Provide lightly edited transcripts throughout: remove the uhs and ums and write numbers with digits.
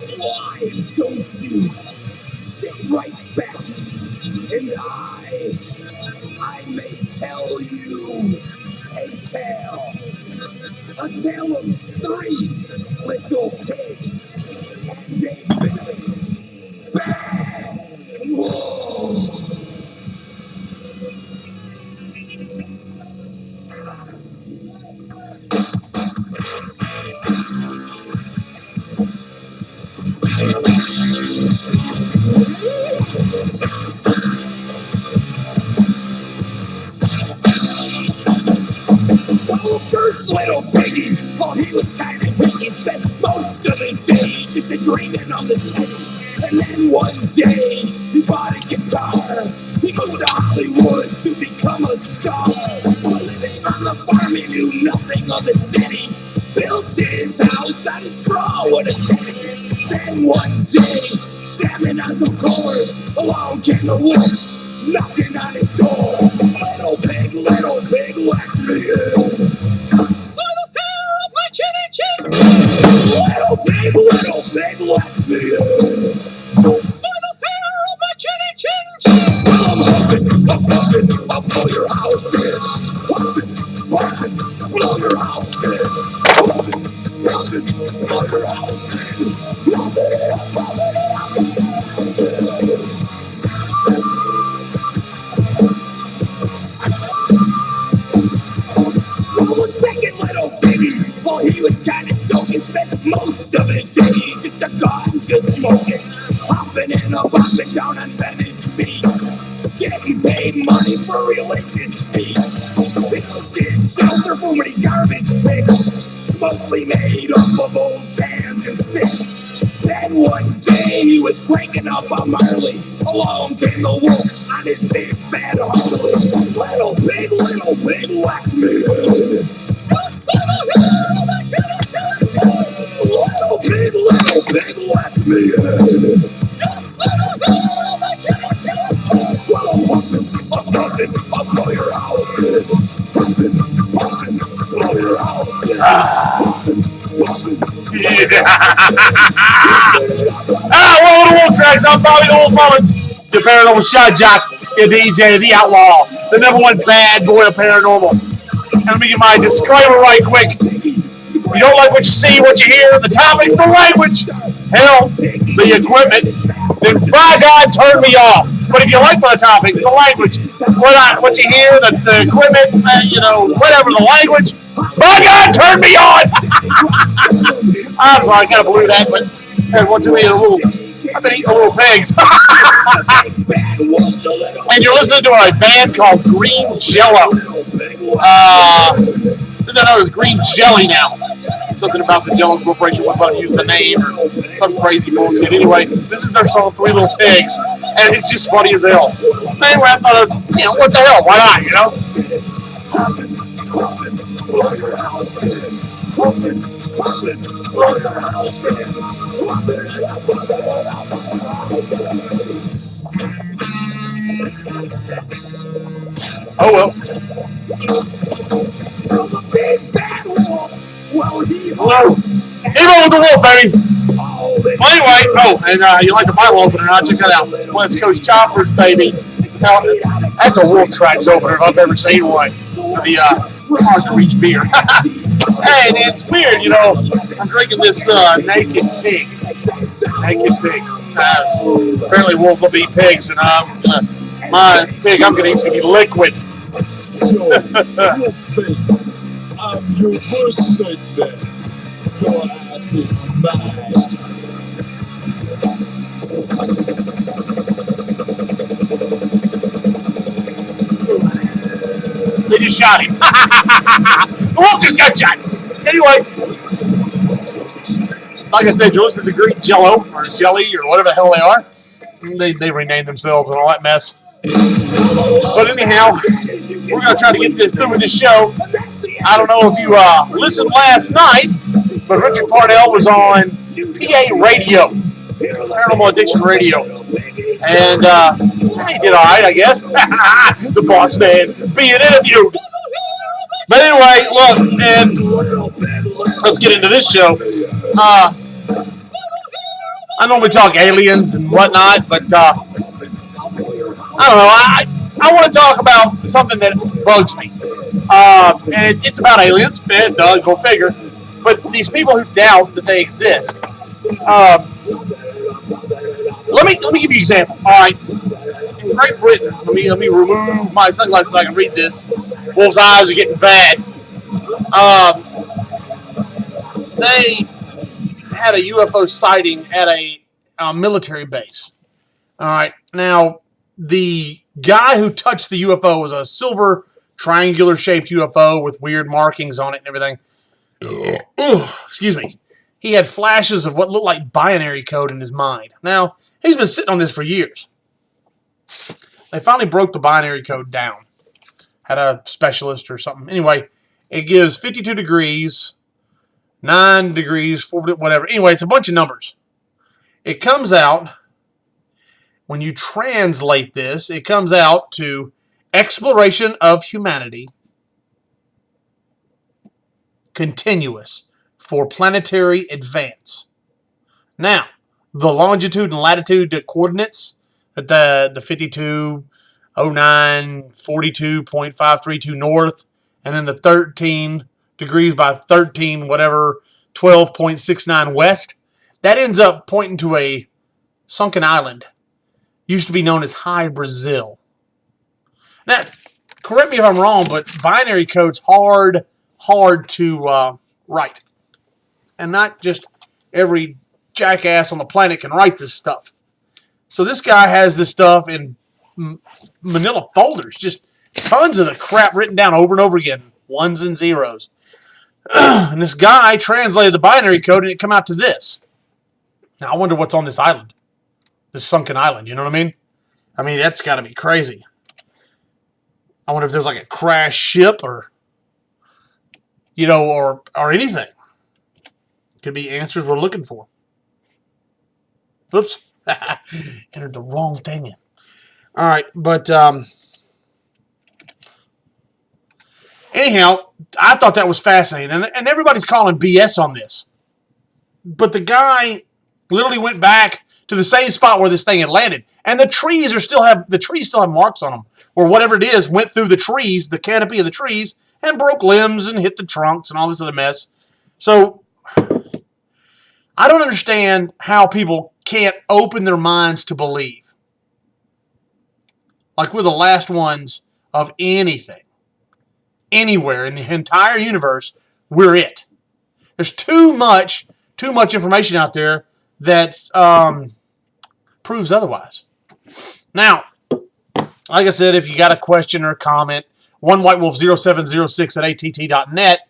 Why don't you sit right back and I may tell you a tale of three little pigs and a big bad wolf. Well, first little piggy, well, he was kind of hicky, spent most of his days just dreaming of the city. And then one day, he bought a guitar. He moved to Hollywood to become a star. While living on the farm, he knew nothing of the city. Built his house out of straw with a penny. Then one day, jamming on some chords, along came the wolf, knocking on his door. Little pig, let me in. Little pair of my chinny chin chin. Little pig, let me in. Little pair of my chinny chin chin. Well, I'm huffing, I'll blow your house in. Huffing, blow your house in. Huffing, blow your house in. Huffing it up, Well, the second little piggy, well, he was kind of stoked. He spent most of his days just a ganja smoking, hopping and a bopping down on Venice Beach, getting paid money for religious speech. Built his shelter from many garbage pits, mostly made up of old fans and sticks. Then one day he was cranking up a Marley. Along came the wolf on his big bad Harley. Little pig, let me in. Little pig, let me in. Well, I'm huffing, I'll blow your house in. Huffing, blow your house in. Welcome to Wolf Tracks. I'm Bobby the Wolf Mullins, the paranormal shot jock, the DJ, the outlaw, the number one bad boy of paranormal. And let me get my disclaimer right quick. If you don't like what you see, what you hear, the topics, the language, hell, the equipment, then by God, turn me off. But if you like the topics, the language, what you hear, the equipment, whatever the language, by God, turn me on. I'm sorry, I kind of blew that, but had one too many of the little. I've been eating the little pigs. And you're listening to a band called Green Jello. They're known as Green Jelly now. Something about the Jello Corporation wouldn't let them use the name or some crazy bullshit. Anyway, this is their song Three Little Pigs, and it's just funny as hell. Anyway, I thought, what the hell? Why not, Blow your house in. Huffing, blow your house in. Huffing it up, Oh well. From the big bad wolf. Well, Hello. Keep on with the wolf, baby. Well, anyway, and you like the Bible opener, now check that out. West Coast Choppers, baby. Now, that's a Wolf Tracks opener if I've ever seen one. The hard to reach beer. Hey, it's weird, I'm drinking this naked pig. Naked pig. Apparently wolves will eat pigs, and my pig I'm going to eat is going to be liquid. I'm your worst nightmare. Your ass is mine. They just shot him. The wolf just got shot. Anyway, like I said, you're listening to Green Jello or Jelly or whatever the hell they are. They renamed themselves and all that mess. But anyhow, we're going to try to get this through with this show. I don't know if you listened last night, but Richard Parnell was on PA Radio, Paranormal Addiction Radio. And he did all right, I guess. The boss man being interviewed. But anyway, look, and let's get into this show. I normally talk aliens and whatnot, but I don't know. I want to talk about something that bugs me. And it's about aliens. Go figure. But these people who doubt that they exist. Let me give you an example. All right. In Great Britain, let me remove my sunglasses so I can read this. Wolf's eyes are getting bad. They had a UFO sighting at a military base. All right. Now, the guy who touched the UFO was a silver triangular-shaped UFO with weird markings on it and everything. Excuse me. He had flashes of what looked like binary code in his mind. Now, he's been sitting on this for years. They finally broke the binary code down. Had a specialist or something. Anyway, it gives 52 degrees, 9 degrees, 4, whatever. Anyway, it's a bunch of numbers. It comes out, when you translate this, it comes out to exploration of humanity, continuous, for planetary advance. Now, the longitude and latitude coordinates at the 52, 09, 42.532 north, and then the 13 degrees by 13, whatever, 12.69 west, that ends up pointing to a sunken island. Used to be known as High Brazil. Now, correct me if I'm wrong, but binary code's hard to write. And not just every jackass on the planet can write this stuff. So this guy has this stuff in manila folders, just tons of the crap written down over and over again, ones and zeros. And this guy translated the binary code and it come out to this. Now I wonder what's on this island, this sunken island, you know what I mean? I mean, that's got to be crazy. I wonder if there's like a crashed ship or, you know, or anything. Could be answers we're looking for. Oops. Entered the wrong thing in. All right, but anyhow, I thought that was fascinating. And everybody's calling BS on this. But the guy literally went back to the same spot where this thing had landed. And the trees still have marks on them. Or whatever it is went through the trees, the canopy of the trees, and broke limbs and hit the trunks and all this other mess. So I don't understand how people can't open their minds to believe. Like we're the last ones of anything. Anywhere in the entire universe, we're it. There's too much information out there that proves otherwise. Now, like I said, if you got a question or a comment, onewhitewolf0706 at att.net.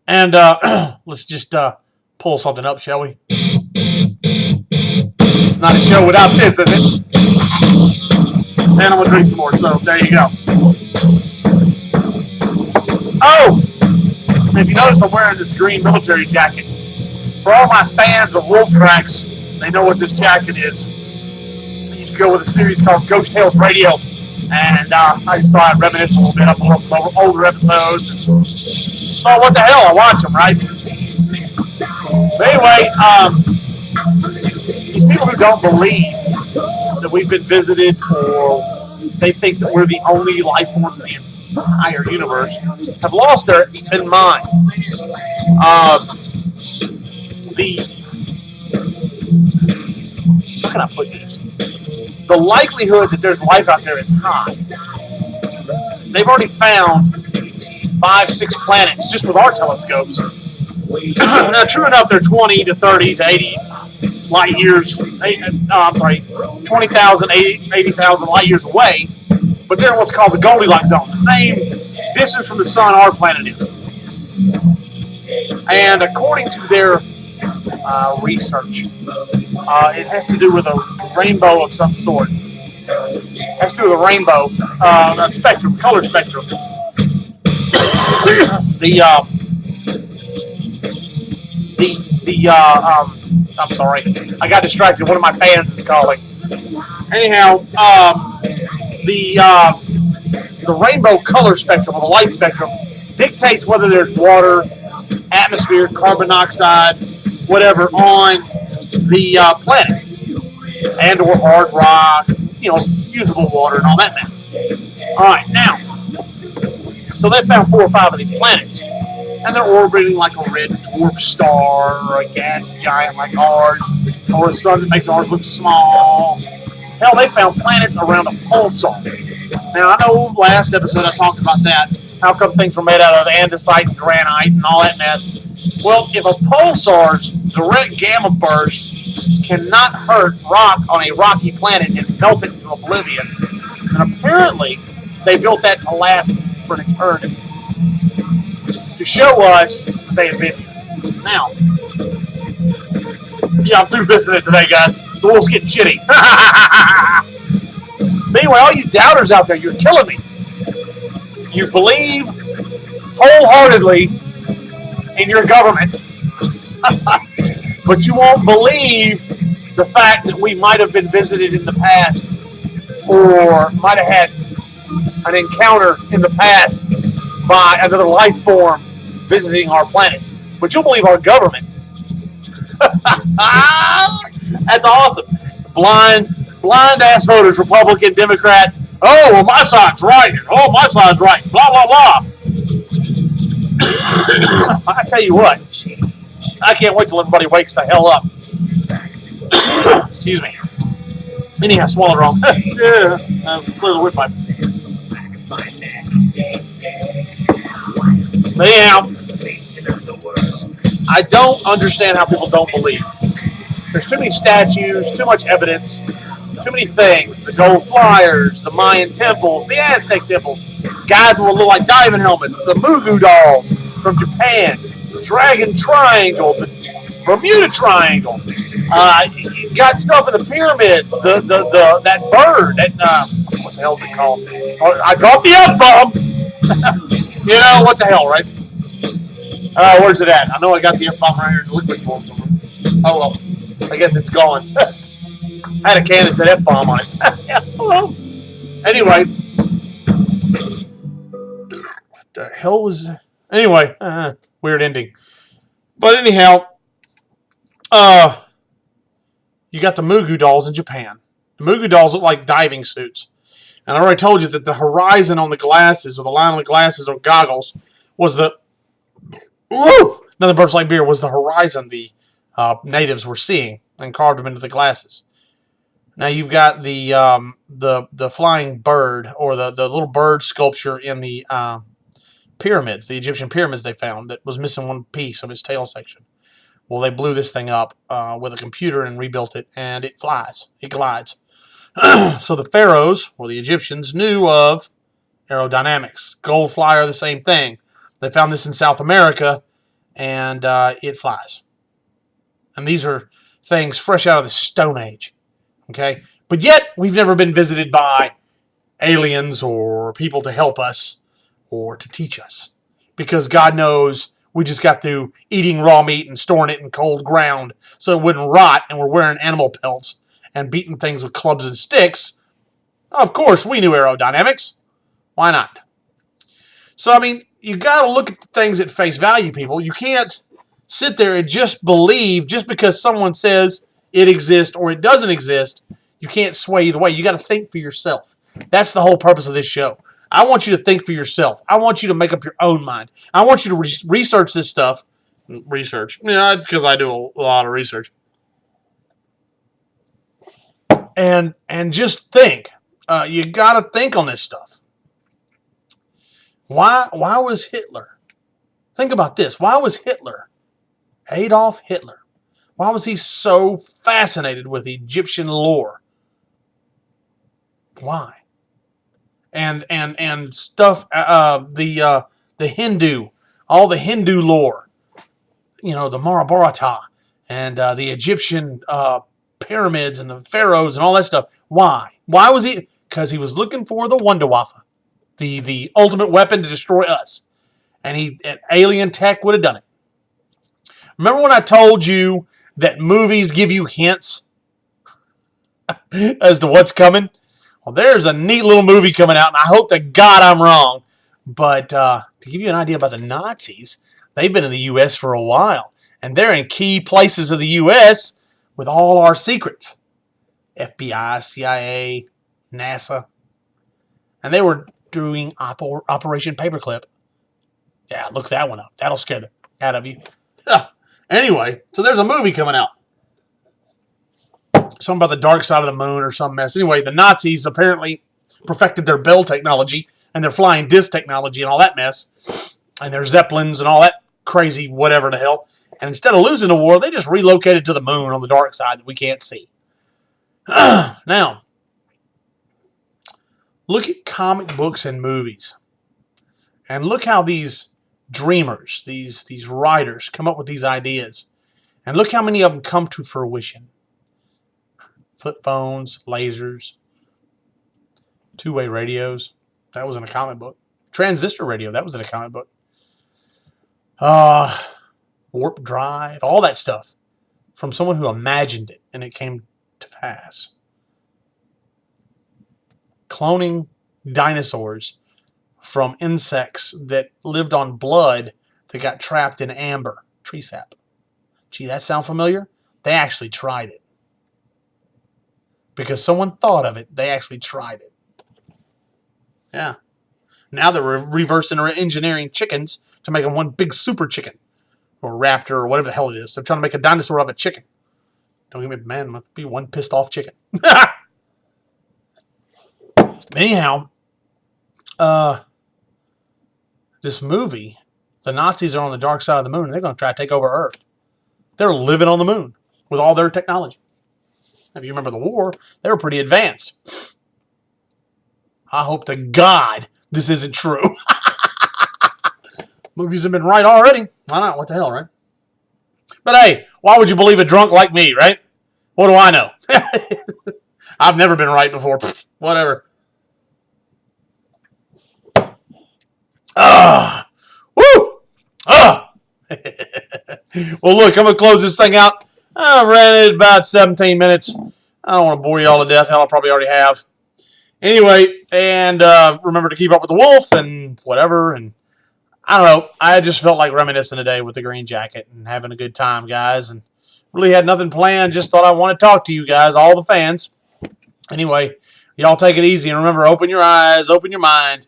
And let's just pull something up, shall we? It's not a show without this, is it? And I'm going to drink some more, so there you go. Oh! If you notice, I'm wearing this green military jacket. For all my fans of Wolf Tracks, they know what this jacket is. I used to go with a series called Ghost Tales Radio, and I just thought I'd reminisce a little bit. Upload some older episodes. And thought, what the hell? I watch them, right? But anyway, these people who don't believe that we've been visited, or they think that we're the only life forms in the entire universe, have lost their mind. How can I put this? The likelihood that there's life out there is high. They've already found 5-6 planets just with our telescopes. Now, true enough, they're 20 to 30 to 80 light years. 20,000, 80,000 light years away. But they're in what's called the Goldilocks zone, the same distance from the sun our planet is. And according to their research, it has to do with a rainbow of some sort. It has to do with a rainbow, a spectrum, color spectrum. I'm sorry, I got distracted. One of my fans is calling. Anyhow, the rainbow color spectrum, or the light spectrum, dictates whether there's water, atmosphere, carbon dioxide, whatever, on the planet, and or hard rock, usable water and all that mess. All right, now, so they found 4 or 5 of these planets, and they're orbiting like a red dwarf star or a gas giant like ours, or a sun that makes ours look small. Hell, they found planets around a pulsar. Now, I know last episode I talked about that. How come things were made out of andesite and granite and all that mess? Well, if a pulsar's direct gamma burst cannot hurt rock on a rocky planet and melt it into oblivion, then apparently they built that to last for an eternity. To show us that they have been here. Now, yeah, I'm through visiting it today, guys. The world's getting shitty. But anyway, all you doubters out there, you're killing me. You believe wholeheartedly in your government, but you won't believe the fact that we might have been visited in the past or might have had an encounter in the past by another life form visiting our planet. But you'll believe our government. That's awesome. Blind ass voters, Republican, Democrat. Oh, well, my side's right. Oh, my side's right. Blah, blah, blah. I tell you what, I can't wait till everybody wakes the hell up. Excuse me. Anyhow, swallowed wrong. Yeah, clear the windpipe. But anyhow, I don't understand how people don't believe. There's too many statues, too much evidence, too many things. The gold flyers, the Mayan temples, the Aztec temples, guys with look like diving helmets, the Mugu dolls from Japan, the Dragon Triangle, the Bermuda Triangle. You got stuff in the pyramids, that bird, what the hell is it called? I dropped the F-bomb. You know, what the hell, right? Where's it at? I know I got the F-bomb right here in the liquid form somewhere. Oh, well. I guess it's gone. I had a can that said F-bomb on it. Yeah, well. Anyway. What the hell was... Anyway. Weird ending. But anyhow. You got the Mugu dolls in Japan. The Mugu dolls look like diving suits. And I already told you that the horizon on the glasses, or the line on the glasses or goggles, was the... Woo! Another burps like beer was the horizon the natives were seeing and carved them into the glasses. Now you've got the flying bird, or the little bird sculpture in the pyramids, the Egyptian pyramids they found, that was missing one piece of its tail section. Well, they blew this thing up with a computer and rebuilt it, and it flies. It glides. So the pharaohs, or the Egyptians, knew of aerodynamics. Gold flyer, the same thing. They found this in South America, and it flies. And these are things fresh out of the Stone Age. Okay? But yet, we've never been visited by aliens or people to help us or to teach us. Because God knows we just got through eating raw meat and storing it in cold ground so it wouldn't rot, and we're wearing animal pelts and beating things with clubs and sticks. Of course, we knew aerodynamics. Why not? So, I mean, you got to look at the things at face value, people. You can't sit there and just believe just because someone says it exists or it doesn't exist. You can't sway either way. You got to think for yourself. That's the whole purpose of this show. I want you to think for yourself. I want you to make up your own mind. I want you to research this stuff. Research. Yeah, because I do a lot of research. And just think. You got to think on this stuff. Why was Hitler? Think about this. Why was Hitler, Adolf Hitler, why was he so fascinated with Egyptian lore? Why? And stuff, the Hindu, all the Hindu lore, the Mahabharata, and the Egyptian pyramids and the pharaohs and all that stuff. Why? Why was he? Because he was looking for the Wunderwaffe, the ultimate weapon to destroy us. And alien tech would have done it. Remember when I told you that movies give you hints as to what's coming? Well, there's a neat little movie coming out, and I hope to God I'm wrong. But to give you an idea about the Nazis, they've been in the U.S. for a while, and they're in key places of the U.S. with all our secrets. FBI, CIA, NASA. And they were doing Operation Paperclip. Yeah, look that one up. That'll scare the out of you. Anyway, so there's a movie coming out. Something about the dark side of the moon or some mess. Anyway, the Nazis apparently perfected their Bell technology and their flying disc technology and all that mess. And their Zeppelins and all that crazy whatever the hell. And instead of losing the war, they just relocated to the moon on the dark side that we can't see. Now, look at comic books and movies. And look how these dreamers, these writers come up with these ideas. And look how many of them come to fruition. Flip phones, lasers, two-way radios. That was in a comic book. Transistor radio. That was in a comic book. Warp drive. All that stuff. From someone who imagined it and it came to pass. Cloning dinosaurs from insects that lived on blood that got trapped in amber, tree sap. Gee, that sound familiar? They actually tried it. Because someone thought of it, they actually tried it. Yeah. Now they're reverse engineering chickens to make them one big super chicken. Or raptor or whatever the hell it is. They're trying to make a dinosaur out of a chicken. Don't get me, man, must be one pissed off chicken. Anyhow, this movie, the Nazis are on the dark side of the moon and they're going to try to take over Earth. They're living on the moon with all their technology. If you remember the war, they were pretty advanced. I hope to God this isn't true. Movies have been right already. Why not? What the hell, right? But hey, why would you believe a drunk like me, right? What do I know? I've never been right before. Whatever. Woo! Well, look, I'm going to close this thing out. I ran it about 17 minutes. I don't want to bore you all to death. Hell, I probably already have. Anyway, and remember to keep up with the wolf and whatever. And I don't know. I just felt like reminiscing today with the green jacket and having a good time, guys. And really had nothing planned. Just thought I want to talk to you guys, all the fans. Anyway, y'all take it easy. And remember, open your eyes, open your mind,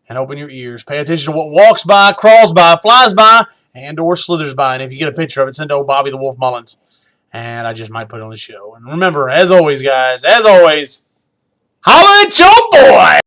and open your ears. Pay attention to what walks by, crawls by, flies by, and or slithers by. And if you get a picture of it, send to old Bobby the Wolf Mullins. And I just might put it on the show. And remember, as always, guys, as always, holla at your boy!